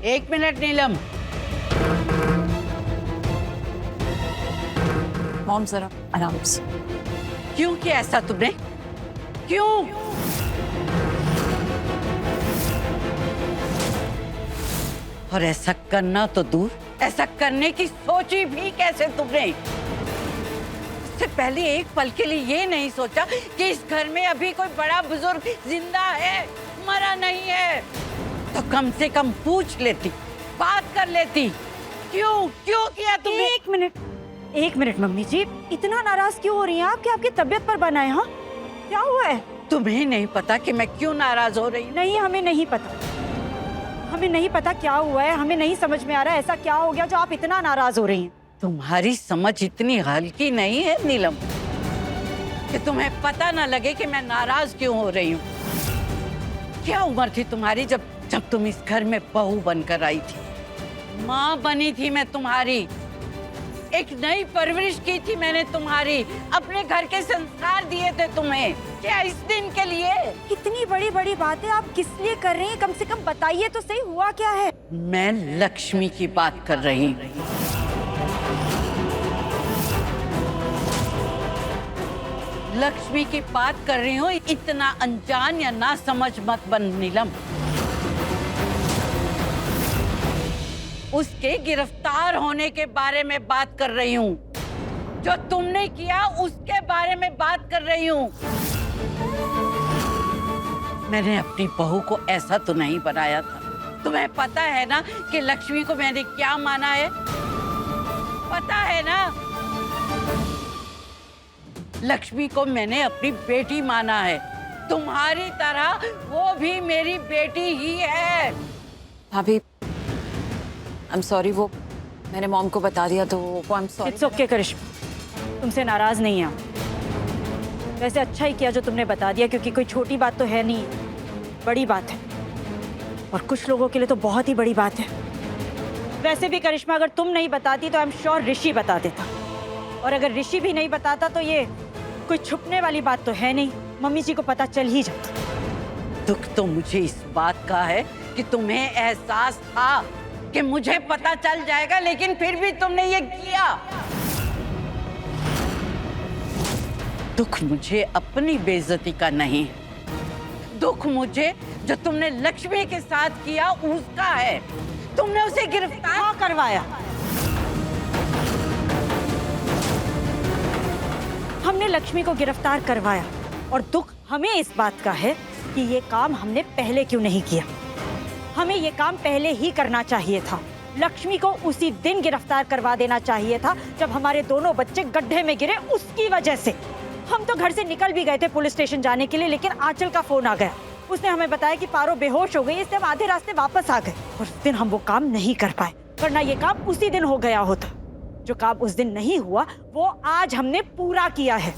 एक मिनट नीलम। मॉम जरा आराम से। क्यों किया ऐसा तुमने? क्यों? और ऐसा करना तो दूर, ऐसा करने की सोची भी कैसे तुमने? इससे पहले एक पल के लिए ये नहीं सोचा कि इस घर में अभी कोई बड़ा बुजुर्ग जिंदा है, मरा नहीं है, तो कम से कम पूछ लेती, बात कर लेती। क्यों क्यों किया तुमने? एक मिनट मम्मी जी, इतना नाराज क्यों हो रही हैं आप कि आपकी तबीयत पर बना है? हाँ, क्या हुआ है? तुम्हें नहीं पता कि मैं क्यों नाराज हो रही हूँ? नहीं, हमें नहीं पता। हमें नहीं पता क्या हुआ है, हमें नहीं समझ में आ रहा है ऐसा क्या हो गया जो आप इतना नाराज हो रही हैं। तुम्हारी समझ इतनी हल्की नहीं है नीलम कि तुम्हें पता ना लगे कि मैं नाराज क्यों हो रही हूँ। क्या उम्र थी तुम्हारी जब तुम इस घर में बहू बनकर आई थी? माँ बनी थी मैं तुम्हारी, एक नई परवरिश की थी मैंने तुम्हारी, अपने घर के संस्कार दिए थे तुम्हें। क्या इस दिन के लिए? इतनी बड़ी बड़ी बातें आप किस लिए कर रही हैं? कम से कम बताइए तो सही, हुआ क्या है? मैं लक्ष्मी की बात कर रही हूँ। लक्ष्मी की बात कर रही हूँ। इतना अनजान या ना समझ मत बन नीलम। उसके गिरफ्तार होने के बारे में बात कर रही हूँ। जो तुमने किया उसके बारे में बात कर रही हूँ। मैंने अपनी बहू को ऐसा तो नहीं बनाया था। तुम्हें पता है ना कि लक्ष्मी को मैंने क्या माना है? पता है ना? लक्ष्मी को मैंने अपनी बेटी माना है। तुम्हारी तरह वो भी मेरी बेटी ही है। भाभी, आई एम सॉरी, वो मैंने मॉम को बता दिया तो वो I am sorry. It's okay Karishma, तुमसे नाराज नहीं है। वैसे अच्छा ही किया जो तुमने बता दिया, क्योंकि कोई छोटी बात तो है नहीं, बड़ी बात है, और कुछ लोगों के लिए तो बहुत ही बड़ी बात है। वैसे भी करिश्मा, अगर तुम नहीं बताती तो आई एम श्योर ऋषि बता देता, और अगर ऋषि भी नहीं बताता तो ये कोई छुपने वाली बात तो है नहीं, मम्मी जी को पता चल ही जाता। दुख तो मुझे इस बात का है कि तुम्हें एहसास था कि मुझे पता चल जाएगा, लेकिन फिर भी तुमने ये किया। दुख मुझे अपनी बेइज्जती का नहीं है, दुख मुझे जो तुमने लक्ष्मी के साथ किया उसका है। तुमने उसे गिरफ्तार करवाया। हमने लक्ष्मी को गिरफ्तार करवाया, और दुख हमें इस बात का है कि ये काम हमने पहले क्यों नहीं किया। हमें ये काम पहले ही करना चाहिए था। लक्ष्मी को उसी दिन गिरफ्तार करवा देना चाहिए था जब हमारे दोनों बच्चे गड्ढे में गिरे, उसकी वजह से। हम तो घर से निकल भी गए थे पुलिस स्टेशन जाने के लिए, लेकिन आंचल का फोन आ गया। उसने हमें बताया कि पारो बेहोश हो गई, इसलिए हम आधे रास्ते वापस आ गए, और उस दिन हम वो काम नहीं कर पाए, वरना ये काम उसी दिन हो गया होता। जो काम उस दिन नहीं हुआ वो आज हमने पूरा किया है।